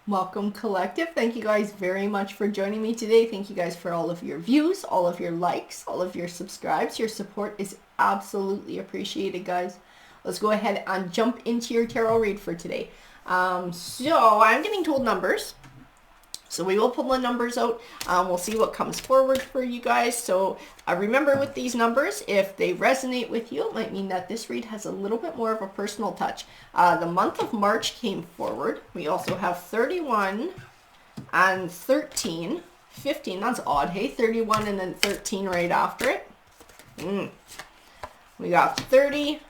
Welcome, collective. Thank you guys very much for joining me today. Thank you guys for all of your views, all of your likes, all of your subscribes. Your support is absolutely appreciated, guys. Let's go ahead and jump into your tarot read for today. So I'm getting told numbers. So we will pull the numbers out. We'll see what comes forward for you guys. So remember with these numbers, if they resonate with you, it might mean that this read has a little bit more of a personal touch. The month of March came forward. We also have 31 and 13. 15, that's odd, hey? 31 and then 13 right after it. We got 30,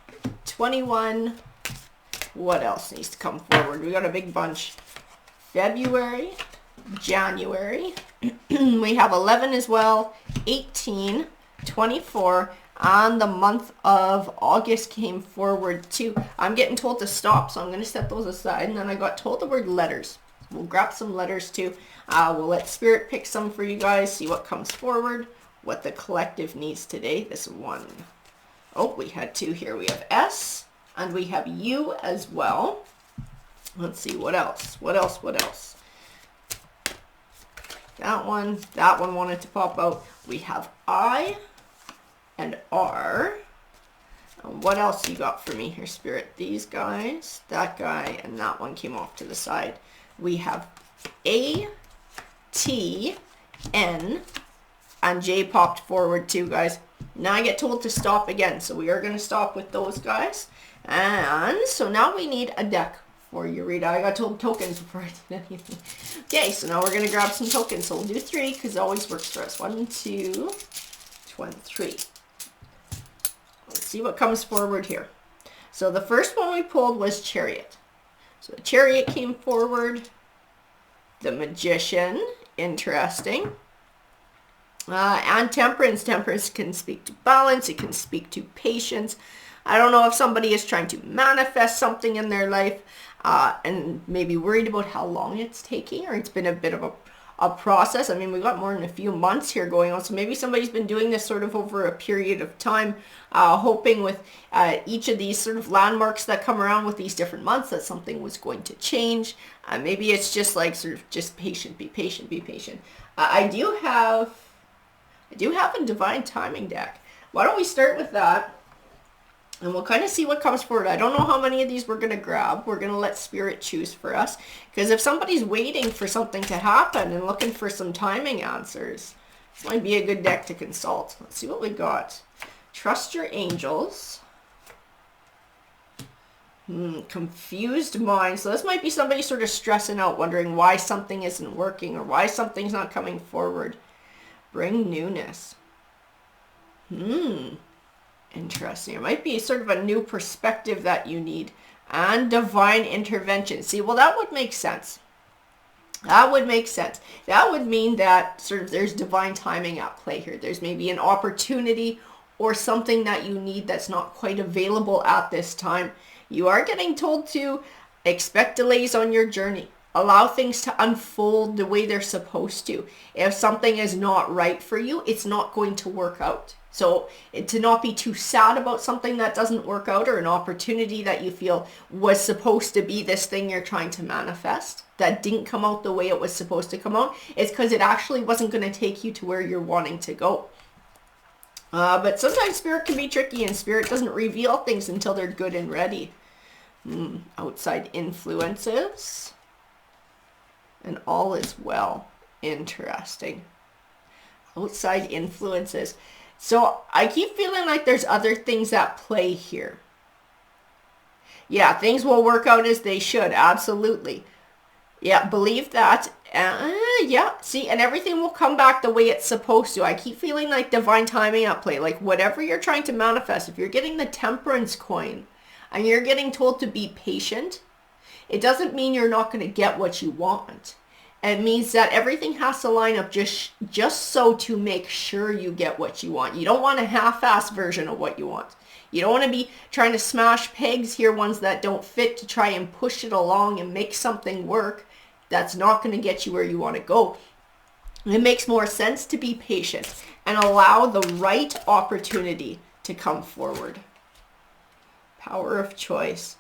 21. What else needs to come forward? We got a big bunch. February. January. We have 11 as well, 18, 24, and the month of August came forward too. I'm getting told to stop, so I'm going to set those aside. And then I got told the word letters. We'll grab some letters too. We'll let Spirit pick some for you guys, see what comes forward, what the collective needs today. This one. Oh, we had two here. We have S, and we have U as well. Let's see, what else? What else? That one wanted to pop out. We have I and R. And what else you got for me here, Spirit? These guys, that guy, and that one came off to the side. We have A, T, N, and J popped forward too, guys. Now I get told to stop again, so we are going to stop with those guys. And so now we need a deck for your read. I got told tokens before I did anything. Okay, so now we're going to grab some tokens. So we'll do 3 because it always works for us. 1, 2, 3. Let's see what comes forward here. So the first one we pulled was Chariot. So the Chariot came forward. The Magician, interesting. And Temperance. Temperance can speak to balance. It can speak to patience. I don't know if somebody is trying to manifest something in their life and maybe worried about how long it's taking, or it's been a bit of a process. I mean, we've got more than a few months here going on, so maybe somebody's been doing this sort of over a period of time, hoping with each of these sort of landmarks that come around with these different months that something was going to change. Maybe it's just like sort of just patient, be patient, be patient. I do have a divine timing deck. Why don't we start with that? And we'll kind of see what comes forward. I don't know how many of these we're going to grab. We're going to let Spirit choose for us. Because if somebody's waiting for something to happen and looking for some timing answers, this might be a good deck to consult. Let's see what we got. Trust your angels. Confused mind. So this might be somebody sort of stressing out, wondering why something isn't working or why something's not coming forward. Bring newness. Interesting. It might be sort of a new perspective that you need. And divine intervention. See, well, that would make sense. That would make sense. That would mean that sort of there's divine timing at play here. There's maybe an opportunity or something that you need that's not quite available at this time. You are getting told to expect delays on your journey. Allow things to unfold the way they're supposed to. If something is not right for you, it's not going to work out. So to not be too sad about something that doesn't work out, or an opportunity that you feel was supposed to be this thing you're trying to manifest that didn't come out the way it was supposed to come out, it's because it actually wasn't going to take you to where you're wanting to go. But sometimes Spirit can be tricky, and Spirit doesn't reveal things until they're good and ready. Outside influences. And all is well. Interesting. Outside influences. So I keep feeling like there's other things at play here. Yeah, things will work out as they should. Absolutely. Yeah, believe that. Yeah, see, and everything will come back the way it's supposed to. I keep feeling like divine timing at play. Like whatever you're trying to manifest, if you're getting the Temperance coin and you're getting told to be patient, it doesn't mean you're not going to get what you want. It means that everything has to line up just so to make sure you get what you want. You don't want a half-assed version of what you want. You don't want to be trying to smash pegs here, ones that don't fit, to try and push it along and make something work that's not going to get you where you want to go. It makes more sense to be patient and allow the right opportunity to come forward. Power of choice.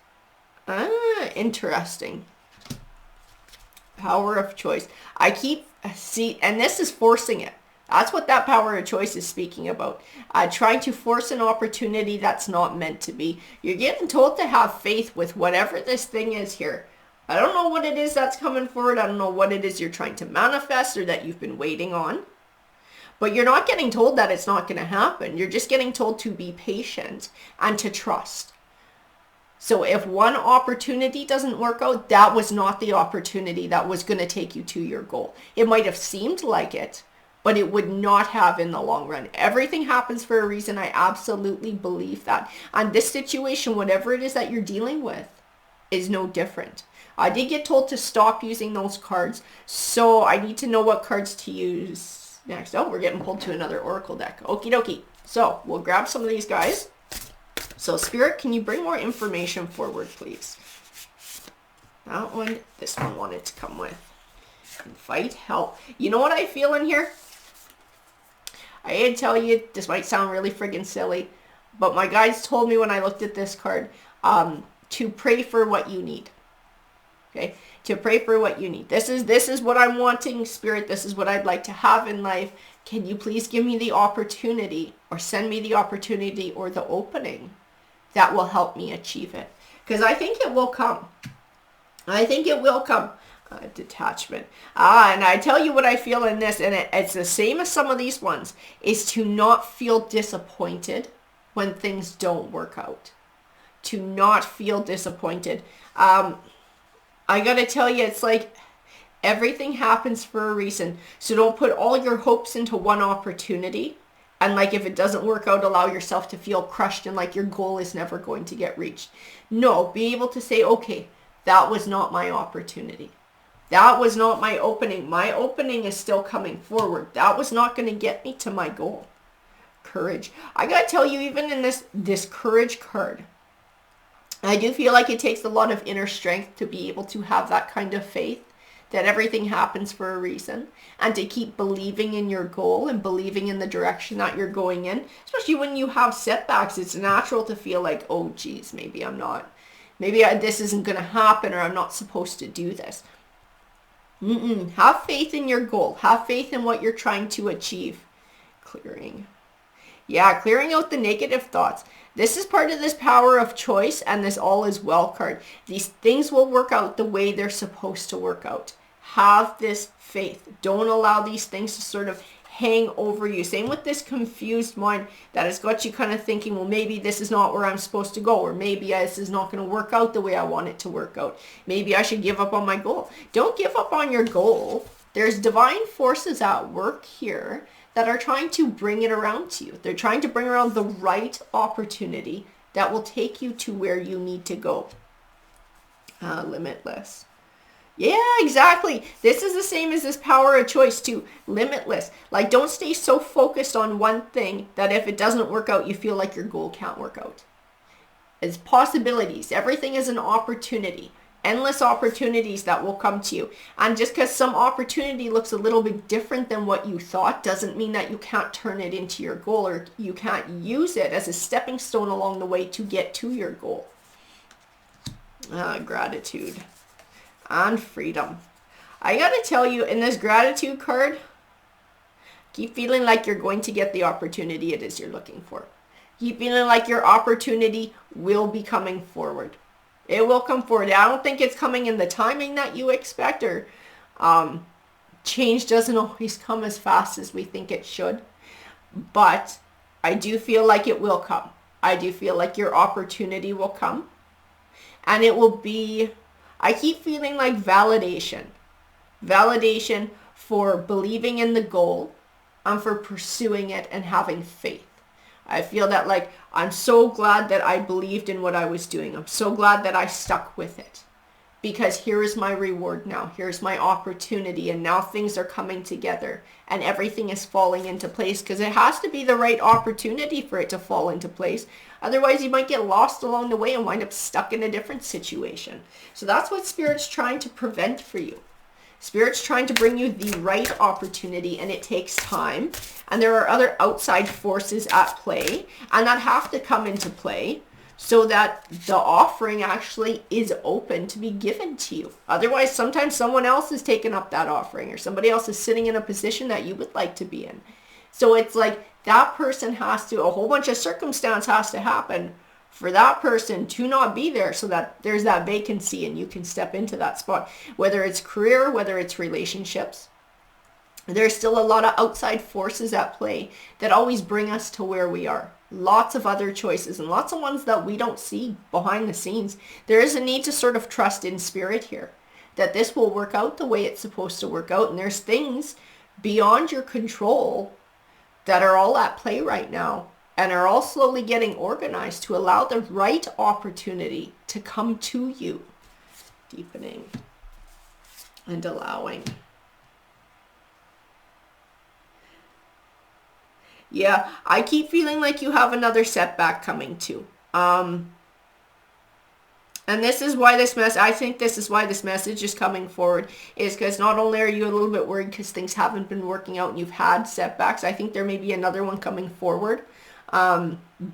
Interesting. Power of choice. And this is forcing it. That's what that power of choice is speaking about. Trying to force an opportunity that's not meant to be. You're getting told to have faith with whatever this thing is here. I don't know what it is that's coming forward. I don't know what it is you're trying to manifest or that you've been waiting on. But you're not getting told that it's not going to happen. You're just getting told to be patient and to trust. So if one opportunity doesn't work out, that was not the opportunity that was going to take you to your goal. It might have seemed like it, but it would not have in the long run. Everything happens for a reason. I absolutely believe that. And this situation, whatever it is that you're dealing with, is no different. I did get told to stop using those cards, so I need to know what cards to use next. Oh, we're getting pulled to another oracle deck. Okie dokie. So we'll grab some of these guys. So Spirit, can you bring more information forward, please? That one, this one wanted to come with. Invite help. You know what I feel in here? I had to tell you, this might sound really friggin' silly, but my guides told me when I looked at this card to pray for what you need. Okay? To pray for what you need. This is what I'm wanting, Spirit. This is what I'd like to have in life. Can you please give me the opportunity or send me the opportunity or the opening that will help me achieve it? Because I think it will come. I think it will come. Detachment. And I tell you what I feel in this, and it's the same as some of these ones, is to not feel disappointed when things don't work out. To not feel disappointed. I gotta tell you, it's like everything happens for a reason. So don't put all your hopes into one opportunity. And like if it doesn't work out, allow yourself to feel crushed and like your goal is never going to get reached. No, be able to say, okay, that was not my opportunity. That was not my opening. My opening is still coming forward. That was not going to get me to my goal. Courage. I got to tell you, even in this courage card, I do feel like it takes a lot of inner strength to be able to have that kind of faith that everything happens for a reason and to keep believing in your goal and believing in the direction that you're going in. Especially when you have setbacks, it's natural to feel like, oh, geez, maybe this isn't going to happen, or I'm not supposed to do this. Have faith in your goal. Have faith in what you're trying to achieve. Clearing. Yeah, clearing out the negative thoughts. This is part of this power of choice and this all is well card. These things will work out the way they're supposed to work out. Have this faith. Don't allow these things to sort of hang over you. Same with this confused mind that has got you kind of thinking, well, maybe this is not where I'm supposed to go, or maybe this is not going to work out the way I want it to work out. Maybe I should give up on my goal. Don't give up on your goal. There's divine forces at work here that are trying to bring it around to you. They're trying to bring around the right opportunity that will take you to where you need to go. Limitless. Yeah, exactly. This is the same as this power of choice too. Limitless. Like, don't stay so focused on one thing that if it doesn't work out, you feel like your goal can't work out. It's possibilities. Everything is an opportunity. Endless opportunities that will come to you. And just because some opportunity looks a little bit different than what you thought doesn't mean that you can't turn it into your goal, or you can't use it as a stepping stone along the way to get to your goal. Gratitude. And freedom. I gotta tell you, in this gratitude card, keep feeling like you're going to get the opportunity it is you're looking for. Keep feeling like your opportunity will be coming forward. It will come forward. I don't think it's coming in the timing that you expect, or change doesn't always come as fast as we think it should. But I do feel like it will come. I do feel like your opportunity will come. And it will be, I keep feeling like validation. Validation for believing in the goal and for pursuing it and having faith. I feel that, like, I'm so glad that I believed in what I was doing. I'm so glad that I stuck with it. Because here is my reward now. Here's my opportunity. And now things are coming together. And everything is falling into place. Because it has to be the right opportunity for it to fall into place. Otherwise, you might get lost along the way and wind up stuck in a different situation. So that's what Spirit's trying to prevent for you. Spirit's trying to bring you the right opportunity, and it takes time. And there are other outside forces at play, and that have to come into play. so that the offering actually is open to be given to you. Otherwise, sometimes someone else is taking up that offering, or somebody else is sitting in a position that you would like to be in. So it's like that person has to, a whole bunch of circumstance has to happen for that person to not be there, so that there's that vacancy and you can step into that spot. Whether it's career, whether it's relationships, there's still a lot of outside forces at play that always bring us to where we are. Lots of other choices, and lots of ones that we don't see behind the scenes. There is a need to sort of trust in spirit here, that this will work out the way it's supposed to work out. And there's things beyond your control that are all at play right now, and are all slowly getting organized to allow the right opportunity to come to you. Deepening and allowing. Yeah, I keep feeling like you have another setback coming too. And this is why I think this is why this message is coming forward, is because not only are you a little bit worried because things haven't been working out and you've had setbacks, I think there may be another one coming forward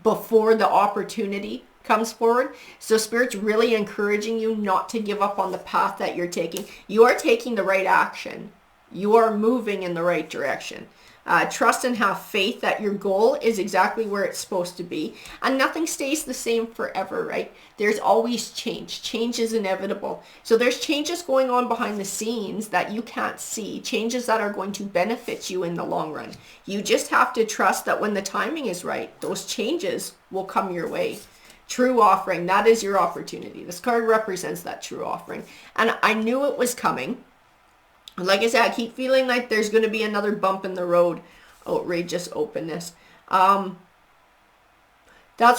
before the opportunity comes forward. So Spirit's really encouraging you not to give up on the path that you're taking. You are taking the right action. You are moving in the right direction. Trust and have faith that your goal is exactly where it's supposed to be. And nothing stays the same forever, right? There's always change. Change is inevitable. So there's changes going on behind the scenes that you can't see. Changes that are going to benefit you in the long run. You just have to trust that when the timing is right, those changes will come your way. True offering, that is your opportunity. This card represents that true offering. And I knew it was coming. Like I said, I keep feeling like there's going to be another bump in the road. Outrageous openness. That's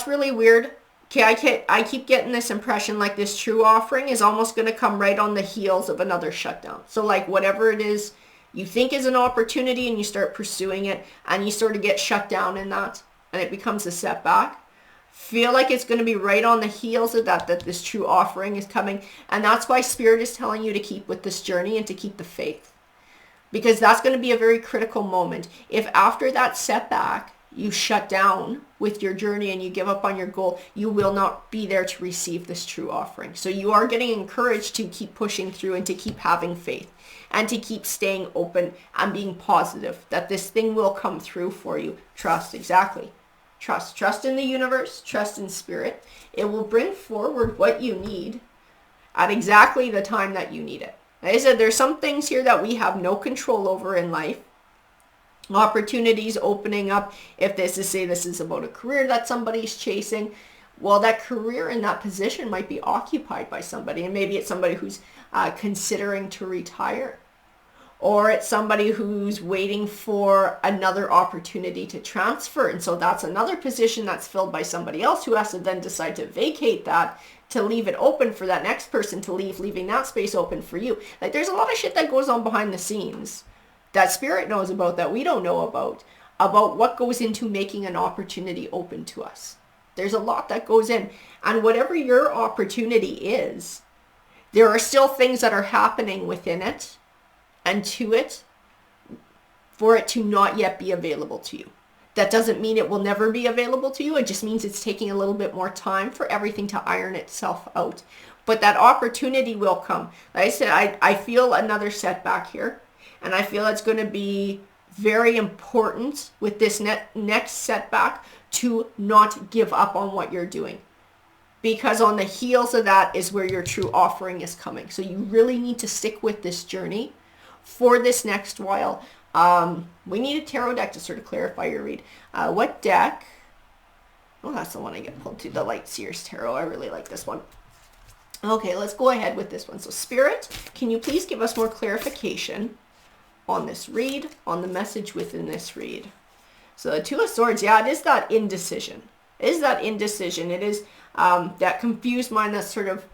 really weird. Okay, I keep getting this impression like this true offering is almost going to come right on the heels of another shutdown. So like whatever it is you think is an opportunity and you start pursuing it and you sort of get shut down in that and it becomes a setback. Feel like it's going to be right on the heels of that this true offering is coming. And that's why Spirit is telling you to keep with this journey and to keep the faith. Because that's going to be a very critical moment. If after that setback, you shut down with your journey and you give up on your goal, you will not be there to receive this true offering. So you are getting encouraged to keep pushing through and to keep having faith and to keep staying open and being positive that this thing will come through for you. Trust, exactly. Trust in the universe, trust in Spirit. It will bring forward what you need at exactly the time that you need it. Like I said, there's some things here that we have no control over in life. Opportunities opening up. If this is about a career that somebody's chasing, well, that career in that position might be occupied by somebody, and maybe it's somebody who's considering to retire. Or it's somebody who's waiting for another opportunity to transfer. And so that's another position that's filled by somebody else who has to then decide to vacate that, to leave it open for that next person to leave, leaving that space open for you. Like there's a lot of shit that goes on behind the scenes that Spirit knows about that we don't know about what goes into making an opportunity open to us. There's a lot that goes in. And whatever your opportunity is, there are still things that are happening within it and to it for it to not yet be available to you. That doesn't mean it will never be available to you. It just means it's taking a little bit more time for everything to iron itself out. But that opportunity will come. Like I said, I feel another setback here. And I feel it's going to be very important with this next setback to not give up on what you're doing. Because on the heels of that is where your true offering is coming. So you really need to stick with this journey for this next while. We need a tarot deck to sort of clarify your read. What deck? Oh, that's the one I get pulled to, the Light Seers Tarot. I really like this one. Okay, let's go ahead with this one. So Spirit, can you please give us more clarification on this read, on the message within this read? So the Two of Swords, yeah, it is that indecision. It is that indecision. It is that confused mind that sort of,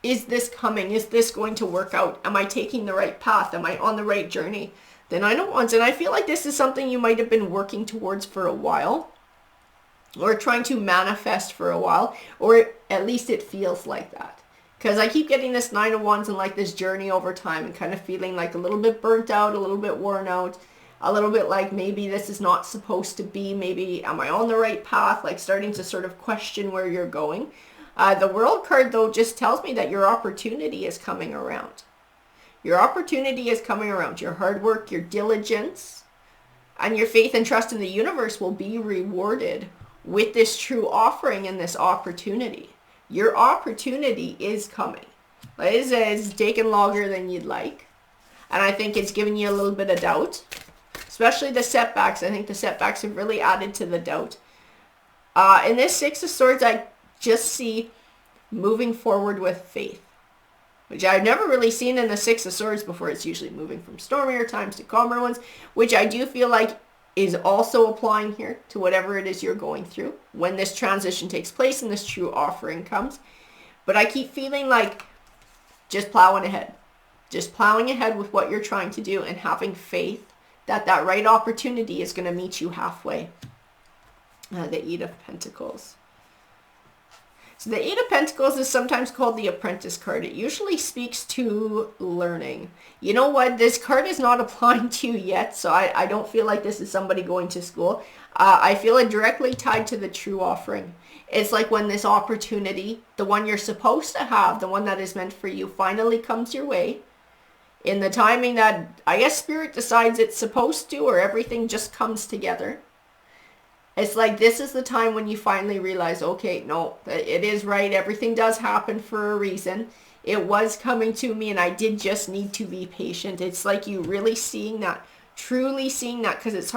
is this coming? Is this going to work out? Am I taking the right path? Am I on the right journey? Then I know once, and I feel like this is something you might have been working towards for a while, or trying to manifest for a while, or at least it feels like that. Because I keep getting this 9 of Wands and like this journey over time and kind of feeling like a little bit burnt out, a little bit worn out. a little bit like maybe this is not supposed to be, maybe am I on the right path, like starting to sort of question where you're going. The World card, though, just tells me that your opportunity is coming around. Your opportunity is coming around. Your hard work, your diligence, and your faith and trust in the universe will be rewarded with this true offering and this opportunity. Your opportunity is coming. It's taken longer than you'd like. And I think it's given you a little bit of doubt, especially the setbacks. I think the setbacks have really added to the doubt. In this Six of Swords, I just see moving forward with faith, which I've never really seen in the Six of Swords before. It's usually moving from stormier times to calmer ones, which I do feel like is also applying here to whatever it is you're going through when this transition takes place and this true offering comes. But I keep feeling like just plowing ahead. Just plowing ahead with what you're trying to do and having faith that that right opportunity is going to meet you halfway. The Eight of Pentacles. So the Eight of Pentacles is sometimes called the Apprentice card. It usually speaks to learning. You know what? This card is not applying to you yet, so I don't feel like this is somebody going to school. I feel it directly tied to the true offering. It's like when this opportunity, the one you're supposed to have, the one that is meant for you, finally comes your way in the timing that I guess Spirit decides it's supposed to, or everything just comes together. It's like this is the time when you finally realize, okay, no, it is right. Everything does happen for a reason. It was coming to me and I did just need to be patient. It's like you really seeing that, truly seeing that, because it's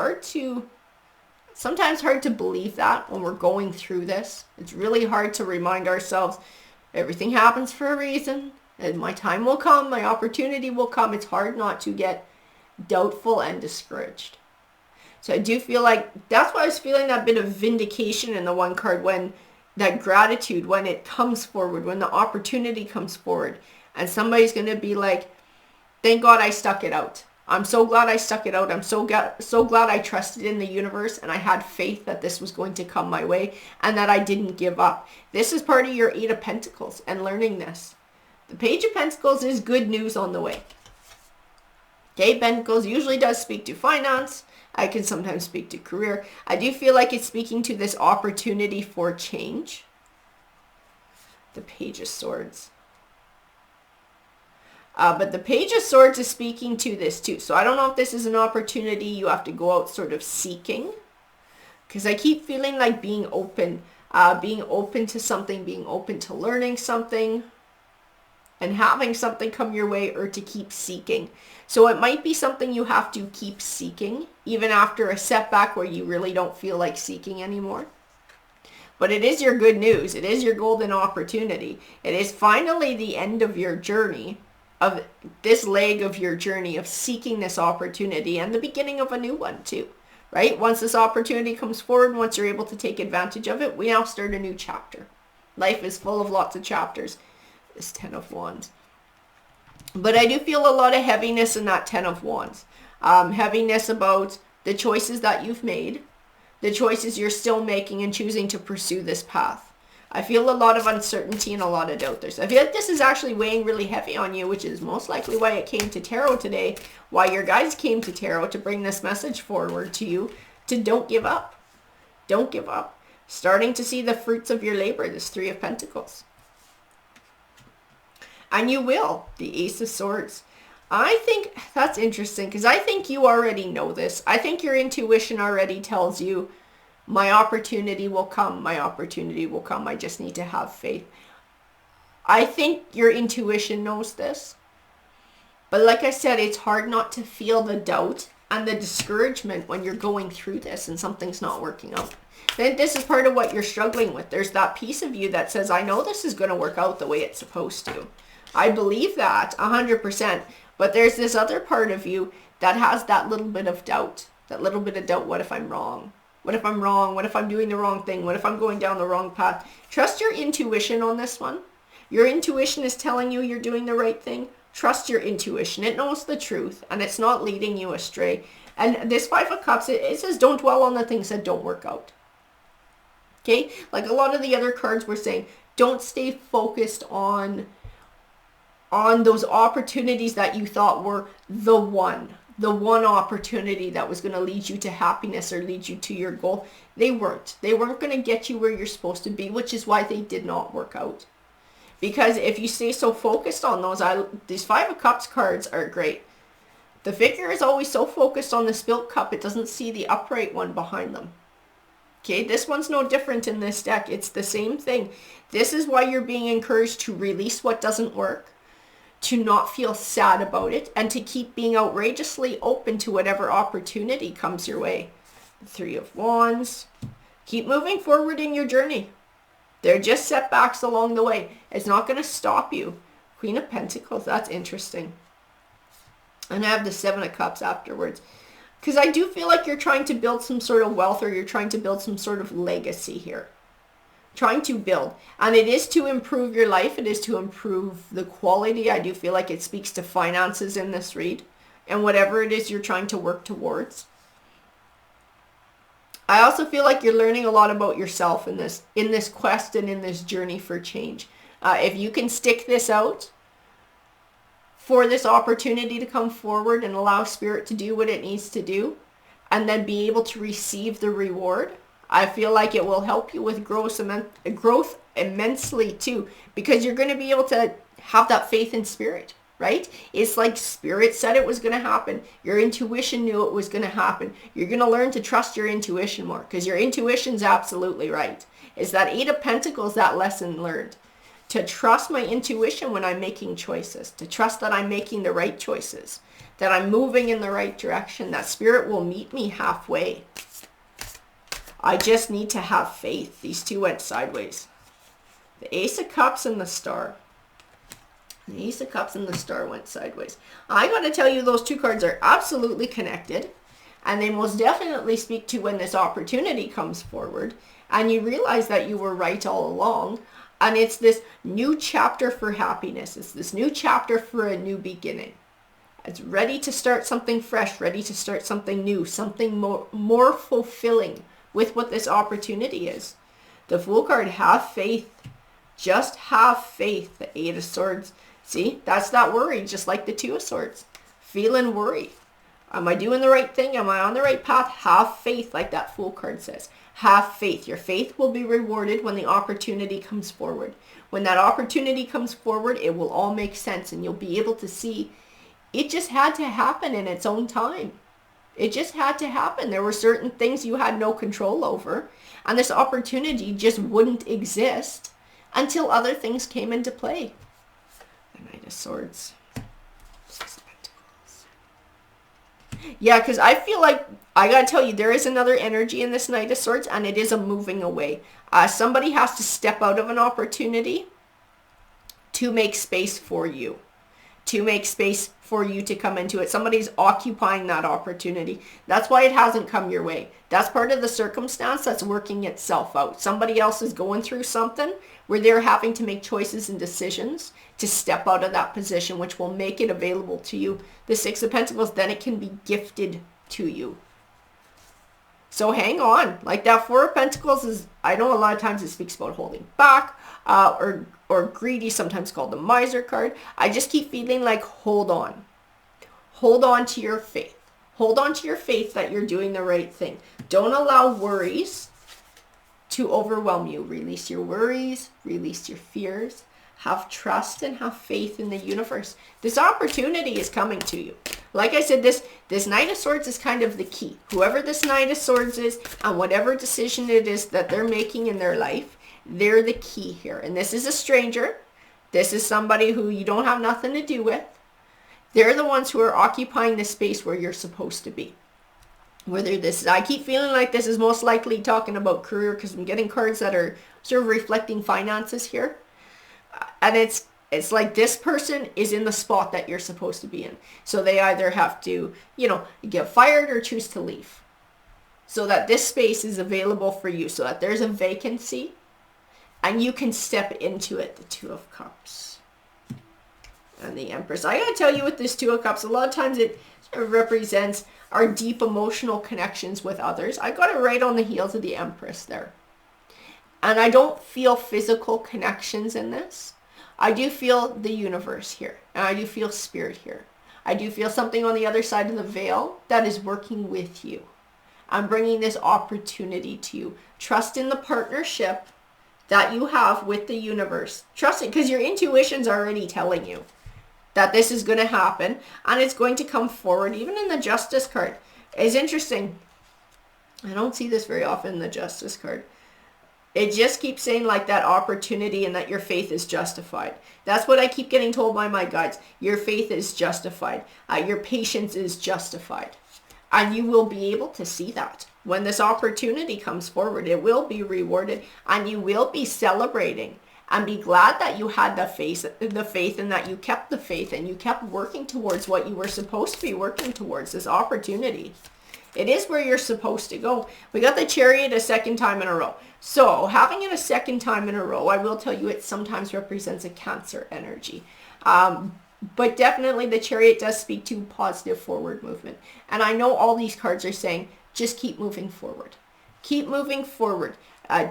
sometimes hard to believe that when we're going through this. It's really hard to remind ourselves everything happens for a reason and my time will come, my opportunity will come. It's hard not to get doubtful and discouraged. So I do feel like that's why I was feeling that bit of vindication in the one card, when that gratitude, when it comes forward, when the opportunity comes forward, and somebody's going to be like, thank God I stuck it out. I'm so glad I stuck it out. I'm so glad I trusted in the universe and I had faith that this was going to come my way and that I didn't give up. This is part of your Eight of Pentacles and learning this. The Page of Pentacles is good news on the way. Okay, Pentacles usually does speak to finance. I can sometimes speak to career. I do feel like it's speaking to this opportunity for change. The Page of Swords. But the Page of Swords is speaking to this too. So I don't know if this is an opportunity you have to go out sort of seeking. Because I keep feeling like being open to something, being open to learning something, and having something come your way, or to keep seeking. So it might be something you have to keep seeking, even after a setback where you really don't feel like seeking anymore. But it is your good news. It is your golden opportunity. It is finally the end of your journey, of this leg of your journey of seeking this opportunity, and the beginning of a new one too, right? Once this opportunity comes forward, once you're able to take advantage of it, we now start a new chapter. Life is full of lots of chapters. This Ten of Wands. But I do feel a lot of heaviness in that Ten of Wands. Heaviness about the choices that you've made, the choices you're still making and choosing to pursue this path. I feel a lot of uncertainty and a lot of doubt there. So I feel like this is actually weighing really heavy on you, which is most likely why it came to tarot today, why your guides came to tarot to bring this message forward to you, to don't give up. Don't give up. Starting to see the fruits of your labor, this Three of Pentacles. And you will, the Ace of Swords. I think that's interesting because I think you already know this. I think your intuition already tells you, my opportunity will come. My opportunity will come. I just need to have faith. I think your intuition knows this. But like I said, it's hard not to feel the doubt and the discouragement when you're going through this and something's not working out. Then this is part of what you're struggling with. There's that piece of you that says, I know this is going to work out the way it's supposed to. I believe that 100%. But there's this other part of you that has that little bit of doubt. That little bit of doubt. What if I'm wrong? What if I'm wrong? What if I'm doing the wrong thing? What if I'm going down the wrong path? Trust your intuition on this one. Your intuition is telling you you're doing the right thing. Trust your intuition. It knows the truth and it's not leading you astray. And this Five of Cups, it says don't dwell on the things that don't work out. Okay? Like a lot of the other cards were saying, don't stay focused on those opportunities that you thought were the one, the one opportunity that was going to lead you to happiness or lead you to your goal. They weren't. They weren't going to get you where you're supposed to be, which is why they did not work out. Because if you stay so focused on those, these Five of Cups cards are great. The figure is always so focused on the spilt cup, it doesn't see the upright one behind them. Okay, this one's no different in this deck. It's the same thing. This is why you're being encouraged to release what doesn't work, to not feel sad about it, and to keep being outrageously open to whatever opportunity comes your way. The Three of Wands. Keep moving forward in your journey. They're just setbacks along the way. It's not going to stop you. Queen of Pentacles, that's interesting. And I have the Seven of Cups afterwards. Because I do feel like you're trying to build some sort of wealth, or you're trying to build some sort of legacy here. Trying to build. And it is to improve your life. It is to improve the quality. I do feel like it speaks to finances in this read. And whatever it is you're trying to work towards. I also feel like you're learning a lot about yourself in this quest and in this journey for change. If you can stick this out for this opportunity to come forward and allow Spirit to do what it needs to do, and then be able to receive the reward, I feel like it will help you with growth immensely too, because you're going to be able to have that faith in Spirit, right? It's like Spirit said it was going to happen. Your intuition knew it was going to happen. You're going to learn to trust your intuition more, because your intuition's absolutely right. It's that Eight of Pentacles, that lesson learned. To trust my intuition when I'm making choices. To trust that I'm making the right choices. That I'm moving in the right direction. That Spirit will meet me halfway. I just need to have faith. These two went sideways. The Ace of Cups and the Star. The Ace of Cups and the Star went sideways. I got to tell you, those two cards are absolutely connected. And they most definitely speak to when this opportunity comes forward. And you realize that you were right all along. And it's this new chapter for happiness. It's this new chapter for a new beginning. It's ready to start something fresh, ready to start something new, something more fulfilling with what this opportunity is. The Fool card, have faith. Just have faith. The Eight of Swords. See, that's that worry, just like the Two of Swords. Feeling worried. Am I doing the right thing? Am I on the right path? Have faith, like that Fool card says. Have faith. Your faith will be rewarded when the opportunity comes forward. When that opportunity comes forward, it will all make sense, and you'll be able to see it just had to happen in its own time. It just had to happen. There were certain things you had no control over, and this opportunity just wouldn't exist until other things came into play. The Knight of Swords. Six of Pentacles. Yeah, because I feel like, I gotta tell you, there is another energy in this Knight of Swords, and it is a moving away. Somebody has to step out of an opportunity to make space for you. To make space for you to come into it. Somebody's occupying that opportunity. That's why it hasn't come your way. That's part of the circumstance that's working itself out. Somebody else is going through something where they're having to make choices and decisions to step out of that position, which will make it available to you. The Six of Pentacles, then it can be gifted to you. So hang on. Like that Four of Pentacles is, I know a lot of times it speaks about holding back, or greedy, sometimes called the Miser card. I just keep feeling like, hold on. Hold on to your faith. Hold on to your faith that you're doing the right thing. Don't allow worries to overwhelm you. Release your worries, release your fears. Have trust and have faith in the universe. This opportunity is coming to you. Like I said, this Knight of Swords is kind of the key. Whoever this Knight of Swords is, and whatever decision it is that they're making in their life, they're the key here. And this is a stranger. This is somebody who you don't have nothing to do with. They're the ones who are occupying the space where you're supposed to be. Whether this is, I keep feeling like this is most likely talking about career, because I'm getting cards that are sort of reflecting finances here. And it's like this person is in the spot that you're supposed to be in. So they either have to, get fired or choose to leave. So that this space is available for you. So that there's a vacancy and you can step into it. The Two of Cups. And the Empress. I gotta tell you, with this Two of Cups, a lot of times it sort of represents our deep emotional connections with others. I got it right on the heels of the Empress there. And I don't feel physical connections in this. I do feel the universe here. And I do feel spirit here. I do feel something on the other side of the veil that is working with you. I'm bringing this opportunity to you. Trust in the partnership that you have with the universe. Trust it, because your intuition's already telling you that this is going to happen and it's going to come forward. Even in the Justice card, it's interesting. I don't see this very often in the Justice card. It just keeps saying like that opportunity and that your faith is justified. That's what I keep getting told by my guides. Your faith is justified. Your patience is justified. And you will be able to see that. When this opportunity comes forward, it will be rewarded and you will be celebrating and be glad that you had the faith and that you kept the faith and you kept working towards what you were supposed to be working towards, this opportunity. It is where you're supposed to go. We got the Chariot a second time in a row. So having it a second time in a row, I will tell you it sometimes represents a Cancer energy. But definitely the Chariot does speak to positive forward movement. And I know all these cards are saying, just keep moving forward. Keep moving forward.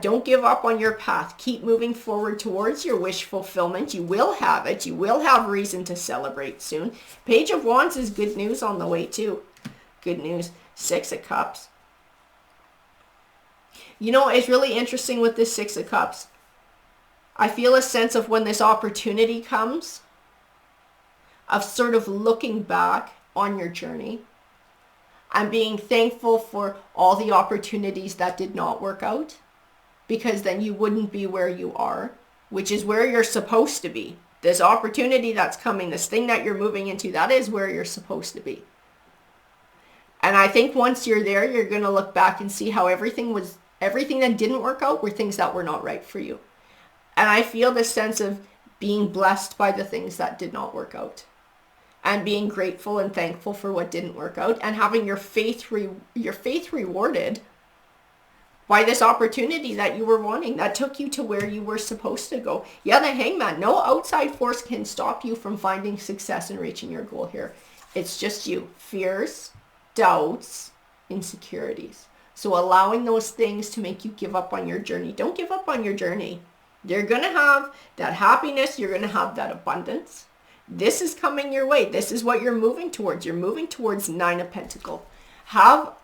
Don't give up on your path. Keep moving forward towards your wish fulfillment. You will have it. You will have reason to celebrate soon. Page of Wands is good news on the way too. Good news. 6 of Cups. You know, it's really interesting with this 6 of Cups. I feel a sense of when this opportunity comes, of sort of looking back on your journey and being thankful for all the opportunities that did not work out, because then you wouldn't be where you are, which is where you're supposed to be. This opportunity that's coming, this thing that you're moving into, that is where you're supposed to be. And I think once you're there, you're going to look back and see how everything that didn't work out were things that were not right for you. And I feel this sense of being blessed by the things that did not work out and being grateful and thankful for what didn't work out and having your faith rewarded by this opportunity that you were wanting, that took you to where you were supposed to go. Yeah, the Hangman. No outside force can stop you from finding success and reaching your goal here. It's just you. Fears, doubts, insecurities. So allowing those things to make you give up on your journey. Don't give up on your journey. You're going to have that happiness. You're going to have that abundance. This is coming your way. This is what you're moving towards. You're moving towards 9 of Pentacles. Have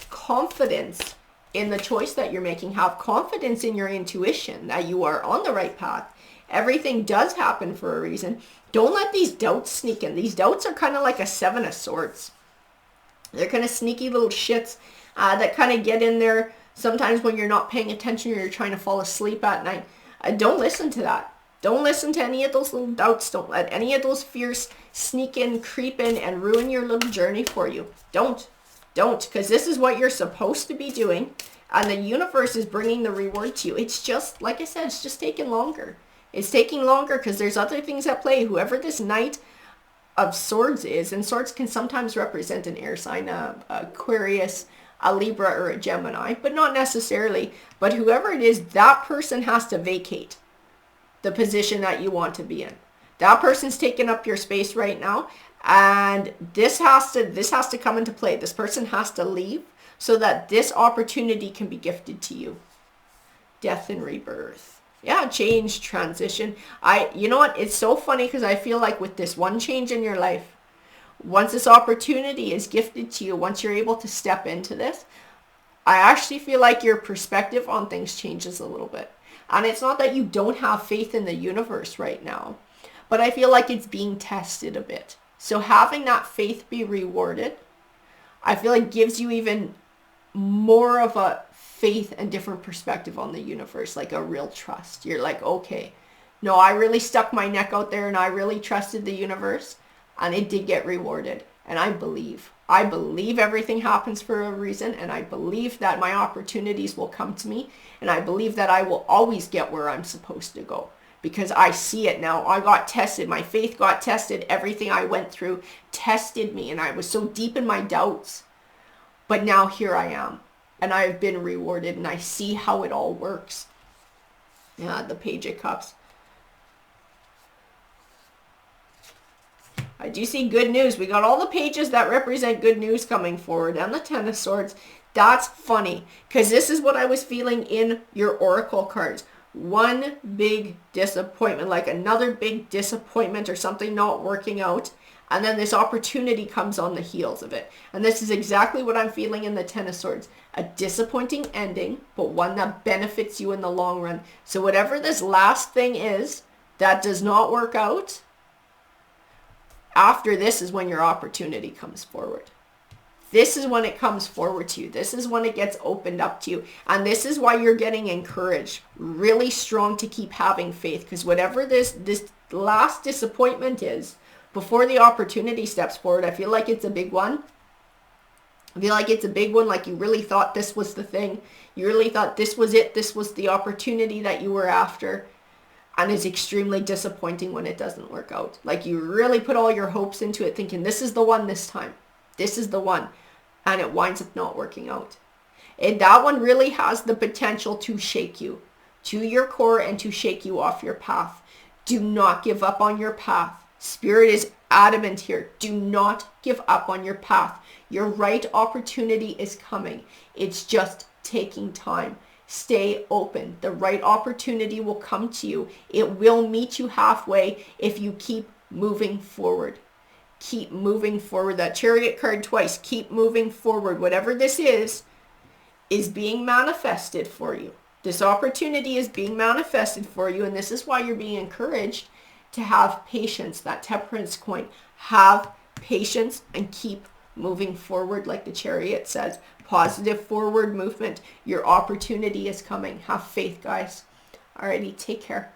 confidence in the choice that you're making. Have confidence in your intuition that you are on the right path. Everything does happen for a reason. Don't let these doubts sneak in. These doubts are kind of like a 7 of Swords. They're kind of sneaky little shits that kind of get in there sometimes when you're not paying attention or you're trying to fall asleep at night. Don't listen to that. Don't listen to any of those little doubts. Don't let any of those fears sneak in, creep in, and ruin your little journey for you. Don't, because this is what you're supposed to be doing, and the universe is bringing the reward to you. It's just, like I said, it's just taking longer. It's taking longer because there's other things at play. Whoever this Knight of Swords is, and swords can sometimes represent an air sign, Aquarius, a Libra, or a Gemini, but not necessarily. But whoever it is, that person has to vacate the position that you want to be in. That person's taking up your space right now, and this has to come into play. This person has to leave so that this opportunity can be gifted to you. Death and rebirth. Yeah, change, transition. You know what? It's so funny because I feel like with this one change in your life, once this opportunity is gifted to you, once you're able to step into this, I actually feel like your perspective on things changes a little bit. And it's not that you don't have faith in the universe right now, but I feel like it's being tested a bit. So having that faith be rewarded, I feel like gives you even more of a faith and different perspective on the universe, like a real trust. You're like, okay, no, I really stuck my neck out there and I really trusted the universe and it did get rewarded. And I believe everything happens for a reason, and I believe that my opportunities will come to me, and I believe that I will always get where I'm supposed to go because I see it now. I got tested. My faith got tested. Everything I went through tested me, and I was so deep in my doubts. But now here I am, and I have been rewarded, and I see how it all works. Yeah, the Page of Cups. I do see good news. We got all the pages that represent good news coming forward, and the 10 of Swords. That's funny because this is what I was feeling in your Oracle cards. One big disappointment, like another big disappointment or something not working out. And then this opportunity comes on the heels of it. And this is exactly what I'm feeling in the Ten of Swords. A disappointing ending, but one that benefits you in the long run. So whatever this last thing is that does not work out, after this is when your opportunity comes forward. This is when it comes forward to you. This is when it gets opened up to you. And this is why you're getting encouraged really strong to keep having faith. Because whatever this last disappointment is, before the opportunity steps forward, I feel like it's a big one. I feel like it's a big one. Like you really thought this was the thing. You really thought this was it. This was the opportunity that you were after. And it's extremely disappointing when it doesn't work out. Like you really put all your hopes into it thinking this is the one this time. This is the one. And it winds up not working out. And that one really has the potential to shake you to your core and to shake you off your path. Do not give up on your path. Spirit is adamant here. Do not give up on your path. Your right opportunity is coming. It's just taking time. Stay open. The right opportunity will come to you. It will meet you halfway if you keep moving forward. Keep moving forward. That Chariot card twice. Keep moving forward. Whatever this is being manifested for you. This opportunity is being manifested for you, and this is why you're being encouraged to have patience. That Temperance coin. Have patience and keep moving forward, like the Chariot says. Positive forward movement. Your opportunity is coming. Have faith, guys. Alrighty, take care.